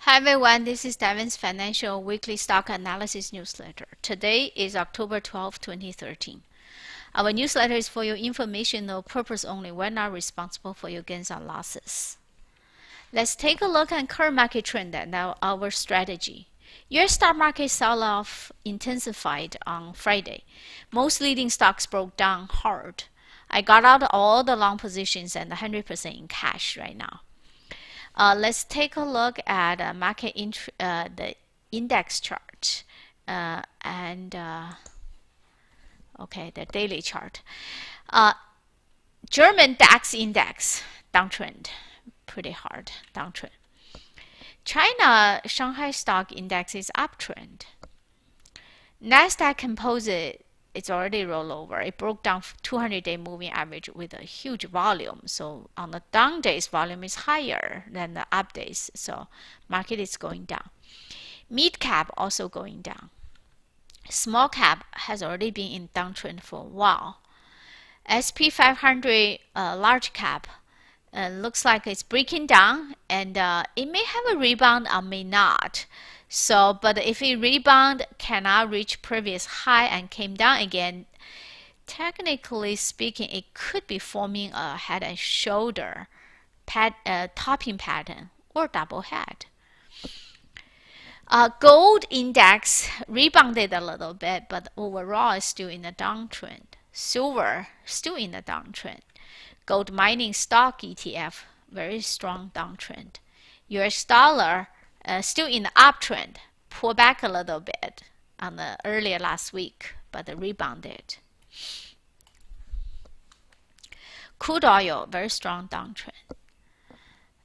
Hi everyone, this is Devins Financial Weekly Stock Analysis Newsletter. Today is October 12, 2013. Our newsletter is for your informational purpose only. We're not responsible for your gains or losses. Let's take a look at current market trend and now our strategy. US stock market sell-off intensified on Friday. Most leading stocks broke down hard. I got out all the long positions and 100% in cash right now. Let's take a look at the index chart okay, the daily chart. German DAX index downtrend, pretty hard downtrend. China Shanghai stock index is uptrend. Nasdaq Composite, it's already rolled over. It broke down 200-day moving average with a huge volume. So on the down days, volume is higher than the up days. So market is going down. Mid cap also going down. Small cap has already been in downtrend for a while. SP 500 large cap looks like it's breaking down, and it may have a rebound or may not. So, but if it rebound, cannot reach previous high and came down again, technically speaking, it could be forming a head and shoulder topping pattern or double head. Gold index rebounded a little bit, but overall is still in a downtrend. Silver still in a downtrend. Gold mining stock ETF, very strong downtrend. US dollar still in the uptrend, pulled back a little bit on the earlier last week, but rebounded. Crude oil, very strong downtrend.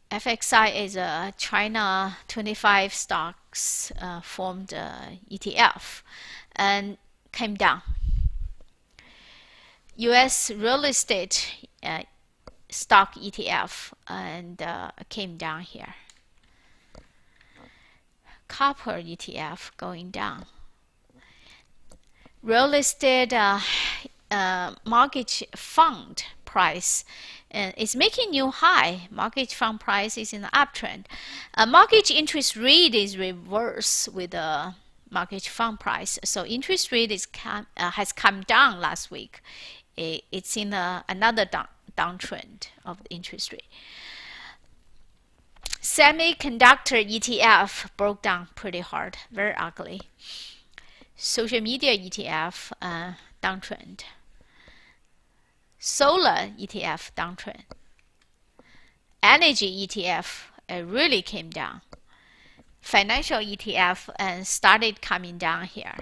FXI is a China 25 stocks formed ETF and came down. US real estate stock ETF and came down here. Copper ETF going down. Real estate mortgage fund price is making new high. Mortgage fund price is in the uptrend. Mortgage interest rate is reverse with the mortgage fund price. So interest rate has come down last week. It's in another downtrend of the interest rate. Semiconductor ETF broke down pretty hard, very ugly. Social media ETF downtrend. Solar ETF downtrend. Energy ETF really came down. Financial ETF started coming down here.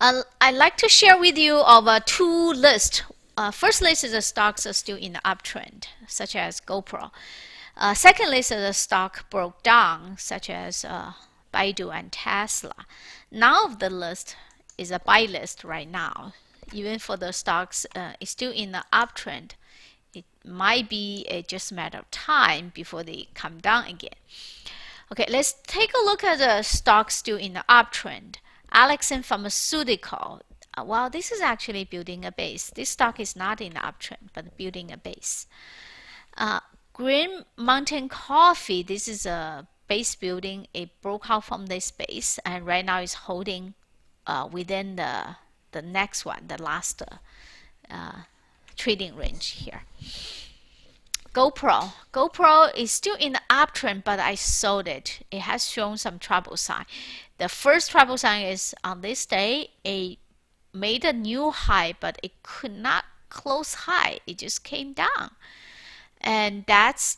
I'd like to share with you of two lists. First list is the stocks are still in the uptrend, such as GoPro. Second list is the stock broke down, such as Baidu and Tesla. None of the list is a buy list right now. Even for the stocks, it's still in the uptrend. It might be just a matter of time before they come down again. Okay, let's take a look at the stocks still in the uptrend. Alexin Pharmaceutical. Well, this is actually building a base. This stock is not in the uptrend, but building a base. Green Mountain Coffee, this is a base building. It broke out from this base, and right now is holding within the next one, the last trading range here. GoPro is still in the uptrend, but I sold it. It has shown some trouble sign. The first trouble sign is on this day, it made a new high, but it could not close high. It just came down. And that's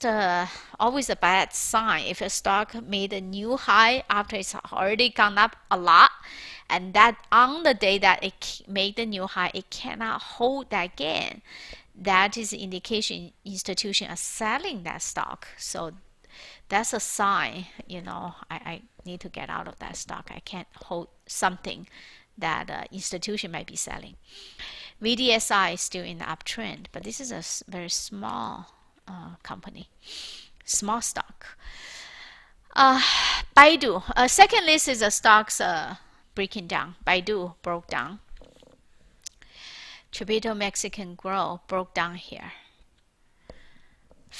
always a bad sign if a stock made a new high after it's already gone up a lot, and that on the day that it made the new high, it cannot hold that gain. That is an indication institutions are selling that stock. So that's a sign, I need to get out of that stock. I can't hold something that institution might be selling. VDSI is still in the uptrend, but this is a very small company, small stock. Baidu. Second list is the stocks breaking down. Baidu broke down. Chipito Mexican Grow broke down here.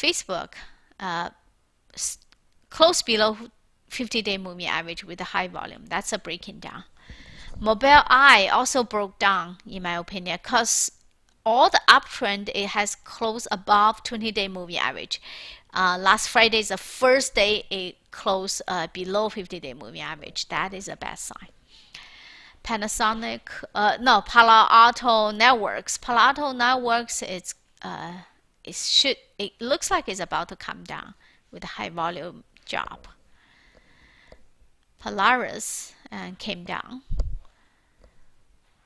Facebook close below 50-day moving average with a high volume. That's a breaking down. Mobile Eye also broke down, in my opinion, because all the uptrend, it has closed above 20-day moving average. Last Friday is the first day it closed below 50-day moving average. That is a bad sign. Panasonic, no, Palo Alto Networks. Palo Alto Networks, it looks like it's about to come down with a high volume job. Polaris came down.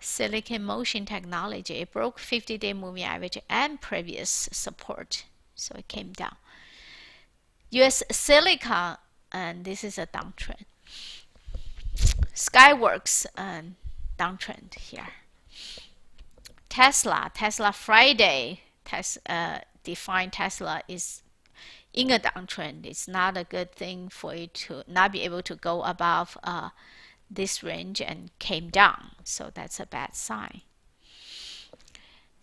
Silicon Motion Technology, it broke 50-day moving average and previous support, so it came down. US Silicon, and this is a downtrend. Skyworks, downtrend here. Tesla Friday, defined Tesla is in a downtrend. It's not a good thing for it to not be able to go above this range and came down. So that's a bad sign.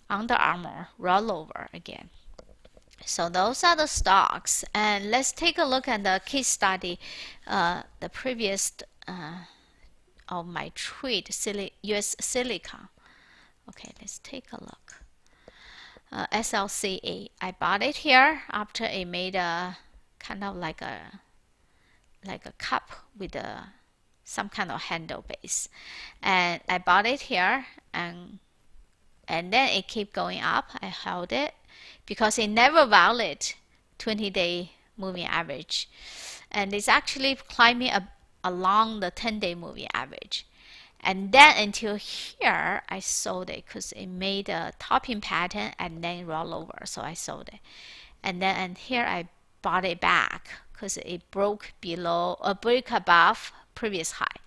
Under Armour, rollover again. So those are the stocks. And let's take a look at the case study, the previous of my trade, US Silicon. Okay, let's take a look. SLCA, I bought it here after it made a kind of like a cup with some kind of handle base, and I bought it here, and then it kept going up. I held it because it never violated 20-day moving average, and it's actually climbing along the 10-day moving average. And then until here, I sold it because it made a topping pattern and then roll over. So I sold it. And here I bought it back because it broke below or break above previous high.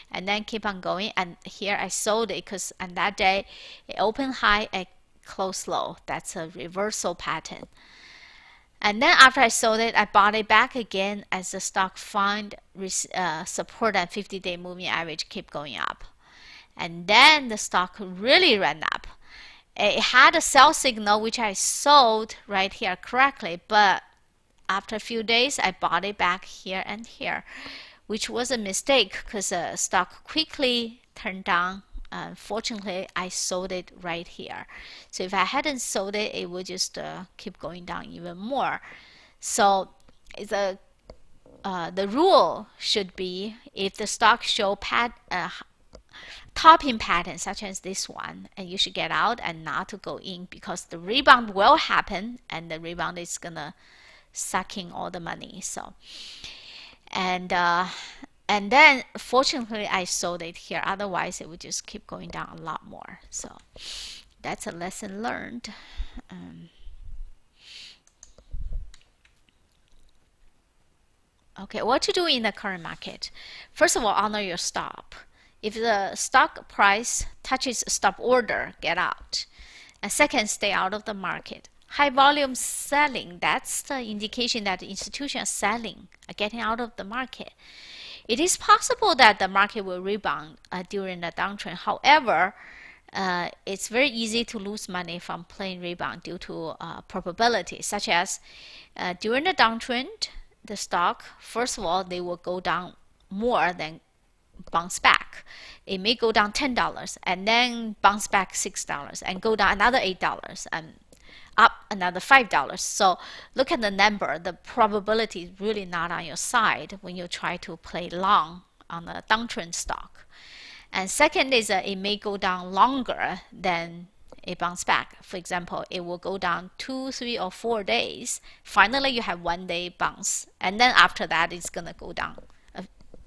And then keep on going. And here I sold it because on that day, it opened high and closed low. That's a reversal pattern. And then after I sold it, I bought it back again as the stock found support at 50-day moving average keep going up. And then the stock really ran up. It had a sell signal, which I sold right here correctly. But after a few days, I bought it back here and here, which was a mistake because the stock quickly turned down. Fortunately, I sold it right here. So if I hadn't sold it, it would just keep going down even more. So the rule should be if the stock show topping pattern such as this one, and you should get out and not to go in because the rebound will happen, and the rebound is gonna suck in all the money. So and then fortunately I sold it here, otherwise it would just keep going down a lot more. So that's a lesson learned. Okay, what to do in the current market? First of all, honor your stop. If the stock price touches stop order, get out. And second, stay out of the market. High volume selling, that's the indication that the institution is selling, getting out of the market. It is possible that the market will rebound during the downtrend. However, it's very easy to lose money from playing rebound due to probability, such as during the downtrend, the stock, first of all, they will go down more than bounce back. It may go down $10 and then bounce back $6 and go down another $8 and up another $5. So look at the number. The probability is really not on your side when you try to play long on a downtrend stock. And second is it may go down longer than a bounce back. For example, it will go down 2, 3, or 4 days. Finally, you have 1 day bounce, and then after that, it's gonna go down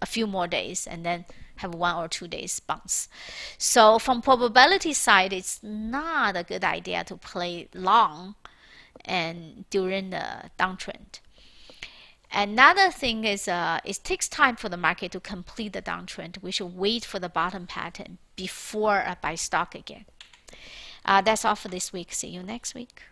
a few more days, and then have 1 or 2 days bounce. So from probability side, it's not a good idea to play long and during the downtrend. Another thing is it takes time for the market to complete the downtrend. We should wait for the bottom pattern before buy stock again. That's all for this week. See you next week.